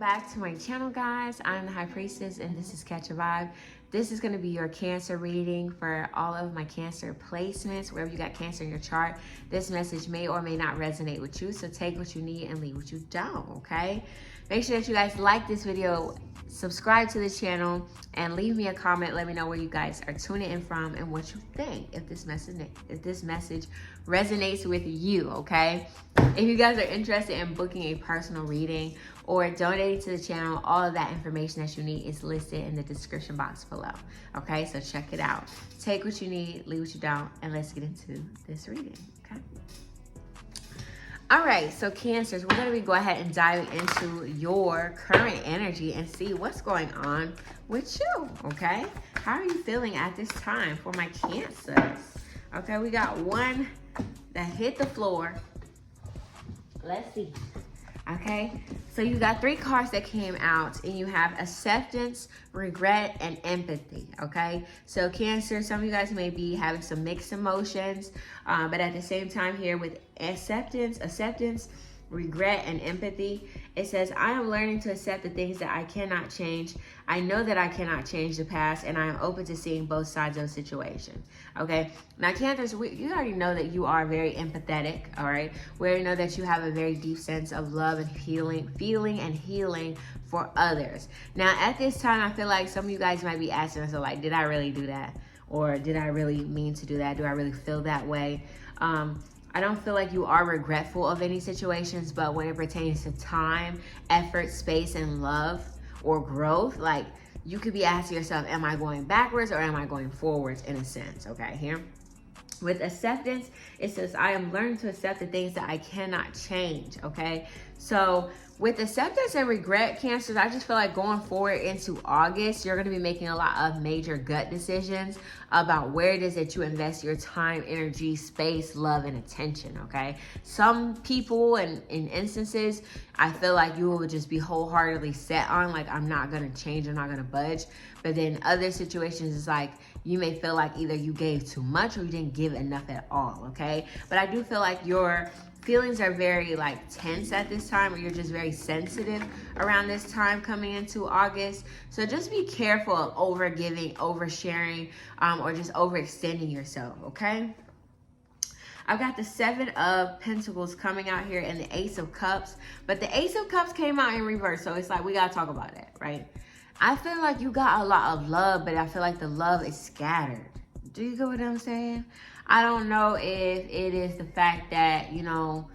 back to my channel, guys. I'm the High Priestess and this is Catch a Vibe. This is going to be your Cancer reading for all of my Cancer placements. Wherever you got Cancer in your chart, this message may or may not resonate with you, so take what you need and leave what you don't, okay? Make sure that you guys like this video, subscribe to the channel, and leave me a comment. Let me know where you guys are tuning in from and what you think, if this message resonates with you, okay? If you guys are interested in booking a personal reading or donating to the channel, all of that information that you need is listed in the description box below, okay? So check it out. Take what you need, leave what you don't, and let's get into this reading, okay? All right, so Cancers, we're going to go ahead and dive into your current energy and see what's going on with you, okay? How are you feeling at this time for my Cancers? Okay, we got one that hit the floor. Let's see. Okay, so you got 3 cards that came out, and you have acceptance, regret, and empathy. Okay, so Cancer, some of you guys may be having some mixed emotions, but at the same time here with acceptance, regret, and empathy, it says, I am learning to accept the things that I cannot change. I know that I cannot change the past, and I am open to seeing both sides of the situation. Okay, now Cancers, you already know that you are very empathetic. All right, we already know that you have a very deep sense of love and feeling and healing for others. Now at this time, I feel like some of you guys might be asking us, like, did I really do that? Or did I really mean to do that? Do I really feel that way? I don't feel like you are regretful of any situations, but when it pertains to time, effort, space, and love or growth, like, you could be asking yourself, am I going backwards or am I going forwards, in a sense, okay, here? With acceptance, it says, I am learning to accept the things that I cannot change, okay? So with acceptance and regret, Cancers, I just feel like going forward into August, you're going to be making a lot of major gut decisions about where it is that you invest your time, energy, space, love, and attention, okay? Some people, and in instances, I feel like you will just be wholeheartedly set on, like, I'm not going to change, I'm not going to budge. But then other situations, it's like, you may feel like either you gave too much or you didn't give enough at all, okay? But I do feel like your feelings are very, like, tense at this time, or you're just very sensitive around this time coming into August. So just be careful of overgiving, oversharing, or just overextending yourself, okay? I've got the 7 of Pentacles coming out here and the Ace of Cups, but the Ace of Cups came out in reverse, so it's like, we gotta talk about that, right? I feel like you got a lot of love, but I feel like the love is scattered. Do you get what I'm saying? I don't know if it is the fact that, you know,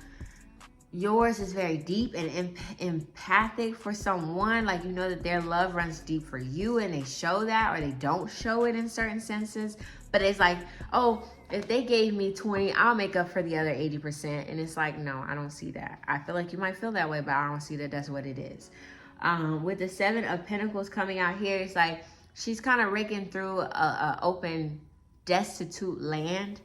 yours is very deep and empathic for someone. Like, you know that their love runs deep for you, and they show that, or they don't show it in certain senses. But it's like, oh, if they gave me 20, I'll make up for the other 80%. And it's like, no, I don't see that. I feel like you might feel that way, but I don't see that that's what it is. With the 7 of Pentacles coming out here, it's like she's kind of raking through a open, destitute land.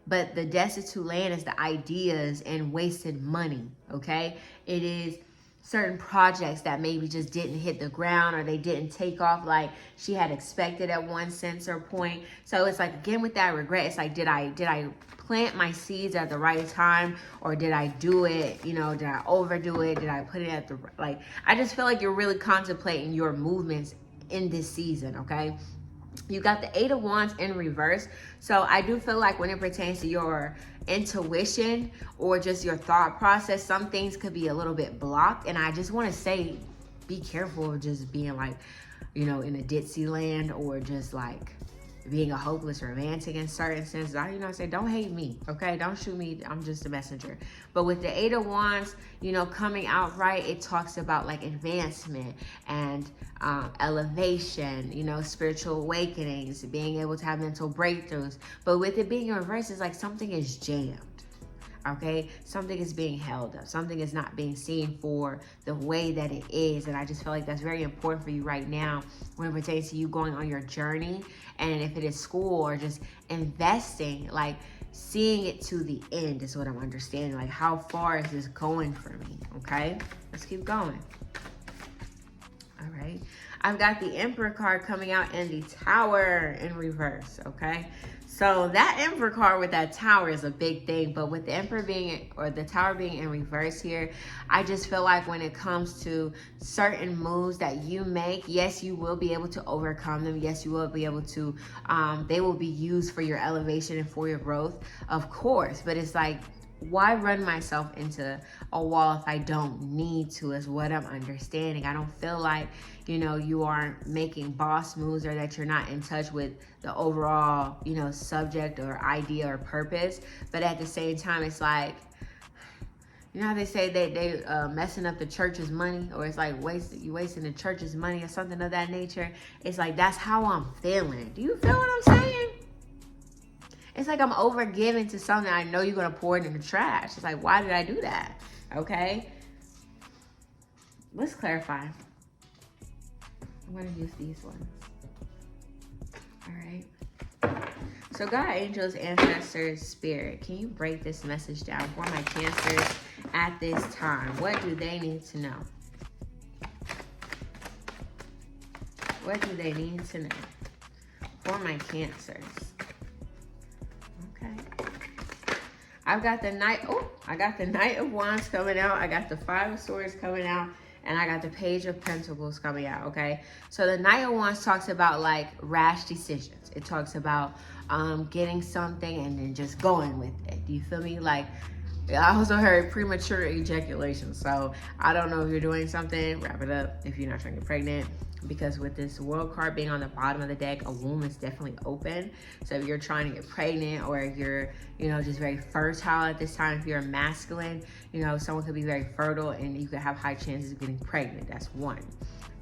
But the destitute land is the ideas and wasted money, okay? It is certain projects that maybe just didn't hit the ground, or they didn't take off like she had expected at one sense or point. So it's like, again, with that regret, it's like, did I plant my seeds at the right time, or did I do it, you know, did I overdo it? Did I put it at the, like, I just feel like you're really contemplating your movements in this season, okay? You got the 8 of Wands in reverse. So I do feel like when it pertains to your intuition or just your thought process, some things could be a little bit blocked. And I just want to say, be careful of just being like, you know, in a ditzy land, or just like being a hopeless romantic in certain senses. You know, say, don't hate me, okay? Don't shoot me. I'm just a messenger. But with the 8 of Wands, you know, coming out right, it talks about like advancement and elevation, you know, spiritual awakenings, being able to have mental breakthroughs. But with it being in reverse, it's like something is jammed. Okay, something is being held up, something is not being seen for the way that it is. And I just feel like that's very important for you right now when it pertains to you going on your journey, and if it is school or just investing, like seeing it to the end is what I'm understanding. Like, how far is this going for me? Okay, let's keep going. All right. I've got the Emperor card coming out and the Tower in reverse, okay? So that Emperor card with that Tower is a big thing, but with the Emperor being, or the Tower being in reverse here, I just feel like when it comes to certain moves that you make, yes, you will be able to overcome them. Yes, you will be able to, they will be used for your elevation and for your growth, of course, but it's like, why run myself into a wall if I don't need to, is what I'm understanding. I don't feel like, you know, you aren't making boss moves or that you're not in touch with the overall, you know, subject or idea or purpose. But at the same time, it's like, you know how they say they messing up the church's money, or it's like you wasting the church's money or something of that nature. It's like, that's how I'm feeling. Do you feel what I'm saying? It's like I'm over giving to something I know you're going to pour it in the trash. It's like, why did I do that? Okay. Let's clarify. I'm going to use these ones. All right. So God, angels, ancestors, spirit, can you break this message down for my Cancers at this time? What do they need to know? What do they need to know for my Cancers? I've got the Knight, I got the Knight of Wands coming out. I got the Five of Swords coming out. And I got the Page of Pentacles coming out, okay? So the Knight of Wands talks about like rash decisions. It talks about getting something and then just going with it. Do you feel me? Like, I also heard premature ejaculation. So I don't know if you're doing something, wrap it up if you're not trying to get pregnant. Because with this World card being on the bottom of the deck, a womb is definitely open. So if you're trying to get pregnant, or if you're, you know, just very fertile at this time, if you're a masculine, you know, someone could be very fertile and you could have high chances of getting pregnant. That's one.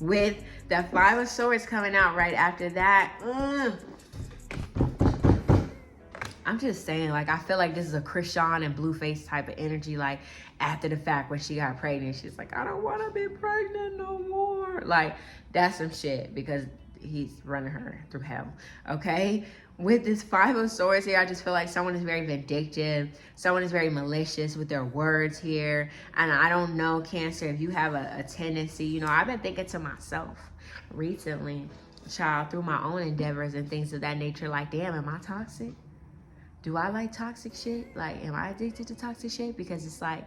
With the Five of Swords coming out right after that, I'm just saying, like, I feel like this is a Krishan and Blueface type of energy. Like, after the fact, when she got pregnant, she's like, I don't want to be pregnant no more. Like, that's some shit, because he's running her through hell, okay? With this Five of Swords here, I just feel like someone is very vindictive. Someone is very malicious with their words here. And I don't know, Cancer, if you have a tendency, you know, I've been thinking to myself recently, child, through my own endeavors and things of that nature, like, damn, am I toxic? Do I like toxic shit? Like, am I addicted to toxic shit? Because it's like,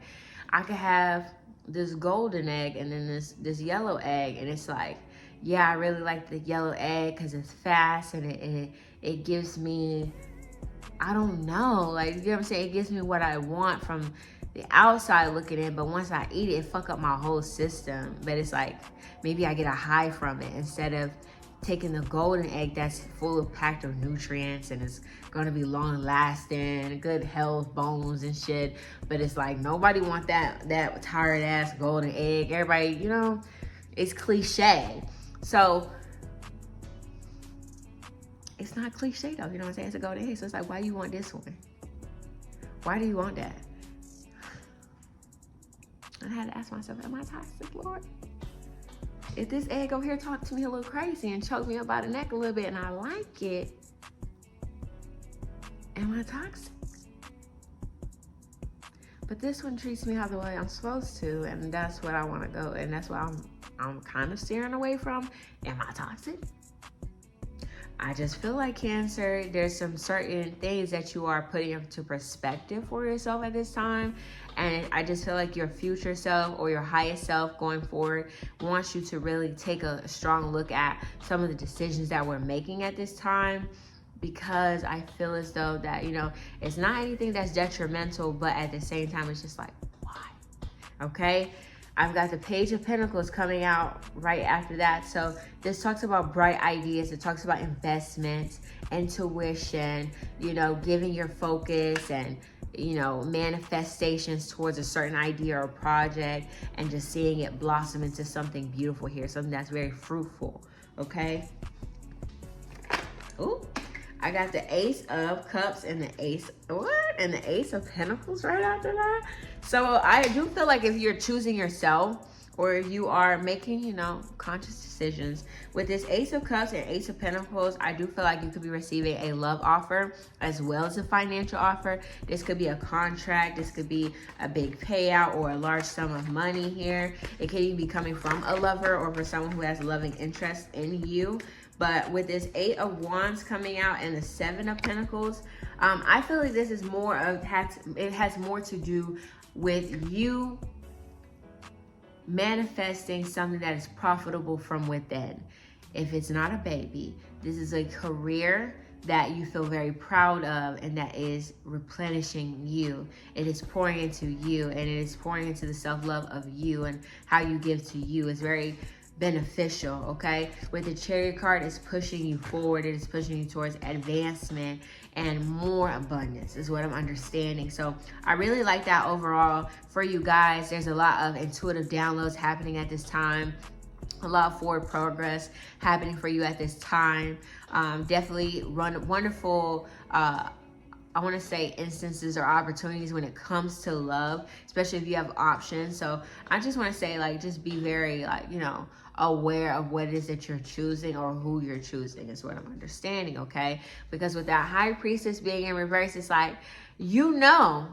I could have this golden egg and then this yellow egg, and it's like, yeah, I really like the yellow egg because it's fast and it gives me, I don't know, like, you know what I'm saying? It gives me what I want from the outside looking in, but once I eat it, it fuck up my whole system. But it's like, maybe I get a high from it instead of taking the golden egg that's full of packed of nutrients and it's gonna be long lasting, good health, bones and shit. But it's like, nobody want that tired ass golden egg. Everybody, you know, it's cliche. So it's not cliche though, you know what I'm saying? It's a golden egg. So it's like, why do you want this one? Why do you want that? I had to ask myself, am I toxic, Lord? If this egg over here talk to me a little crazy and choke me up by the neck a little bit and I like it, am I toxic? But this one treats me how the way I'm supposed to, and that's what I want to go, and that's what I'm kind of steering away from. Am I toxic? I just feel like, Cancer, there's some certain things that you are putting into perspective for yourself at this time. And I just feel like your future self or your highest self going forward wants you to really take a strong look at some of the decisions that we're making at this time. Because I feel as though that, you know, it's not anything that's detrimental, but at the same time, it's just like, why? Okay? I've got the Page of Pentacles coming out right after that. So this talks about bright ideas. It talks about investments, intuition, you know, giving your focus and, you know, manifestations towards a certain idea or project and just seeing it blossom into something beautiful here, something that's very fruitful, okay? Ooh, I got the Ace of Cups and the Ace, what? And the Ace of Pentacles right after that. So I do feel like if you're choosing yourself or you are making, you know, conscious decisions. With this Ace of Cups and Ace of Pentacles, I do feel like you could be receiving a love offer as well as a financial offer. This could be a contract. This could be a big payout or a large sum of money here. It could even be coming from a lover or for someone who has a loving interest in you. But with this 8 of Wands coming out and the 7 of Pentacles, I feel like this is more of, it has more to do with you manifesting something that is profitable from within. If it's not a baby, this is a career that you feel very proud of and that is replenishing you. It is pouring into you, and it is pouring into the self-love of you and how you give to you. It's very beneficial, okay? With the Chariot card, it's pushing you forward. It is pushing you towards advancement and more abundance is what I'm understanding. So I really like that overall for you guys. There's a lot of intuitive downloads happening at this time. A lot of forward progress happening for you at this time. Definitely wonderful, I want to say instances or opportunities when it comes to love, especially if you have options. So I just want to say, like, just be very, like, you know, aware of what it is that you're choosing or who you're choosing is what I'm understanding, okay? Because with that High Priestess being in reverse, it's like, you know,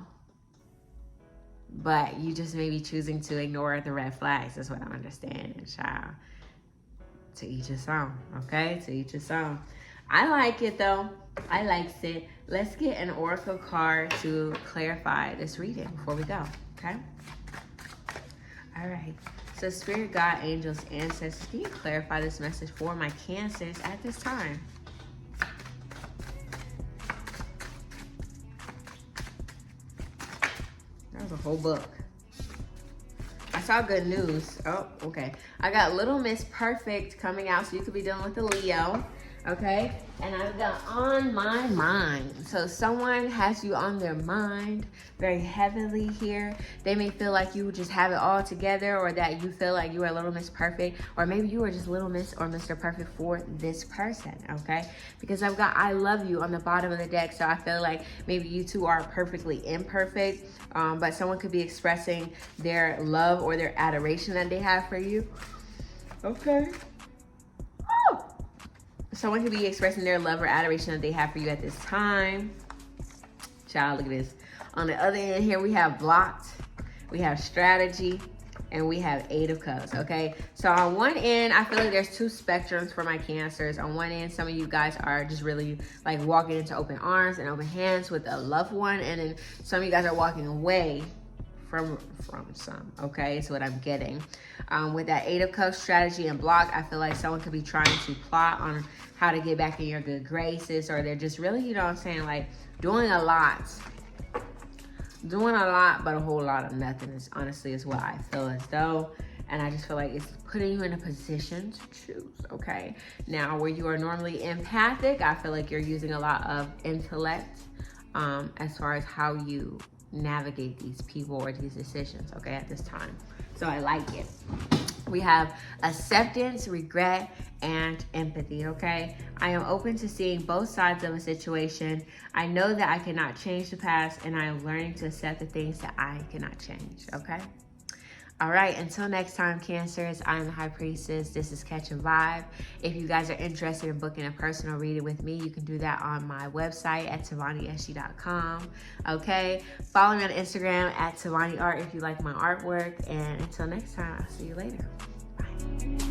but you just may be choosing to ignore the red flags. That's what I'm understanding, child. To each his own, okay? To each his own. I like it, though. I likes it. Let's get an oracle card to clarify this reading before we go, okay? All right. So Spirit, God, angels, ancestors, can you clarify this message for my Cancers at this time? That was a whole book. I saw good news. Oh, okay. I got Little Miss Perfect coming out, so you could be dealing with a Leo, okay? And I've got on my mind. So someone has you on their mind very heavily here. They may feel like you just have it all together, or that you feel like you are Little Miss Perfect, or maybe you are just Little Miss or Mr. Perfect for this person, okay? Because I've got I love you on the bottom of the deck, so I feel like maybe you two are perfectly imperfect, but someone could be expressing their love or their adoration that they have for you, okay? Someone could be expressing their love or adoration that they have for you at this time. Child, look at this. On the other end here, we have blocked, we have strategy, and we have 8 of Cups, okay? So on one end, I feel like there's two spectrums for my Cancers. On one end, some of you guys are just really like walking into open arms and open hands with a loved one. And then some of you guys are walking away from some, okay? Is what I'm getting. With that 8 of Cups strategy and block, I feel like someone could be trying to plot on how to get back in your good graces, or they're just really, you know what I'm saying, like doing a lot, but a whole lot of nothing is honestly is what I feel as though. And I just feel like it's putting you in a position to choose, okay? Now, where you are normally empathic, I feel like you're using a lot of intellect as far as how you navigate these people or these decisions, okay, at this time. So I like it. We have acceptance, regret, and empathy, okay? I am open to seeing both sides of a situation. I know that I cannot change the past, and I am learning to accept the things that I cannot change, okay? All right, until next time, Cancers, I'm the High Priestess. This is Catch a Vibe. If you guys are interested in booking a personal reading with me, you can do that on my website at tivoniSG.com, okay? Follow me on Instagram at TivoniArt if you like my artwork. And until next time, I'll see you later. Bye.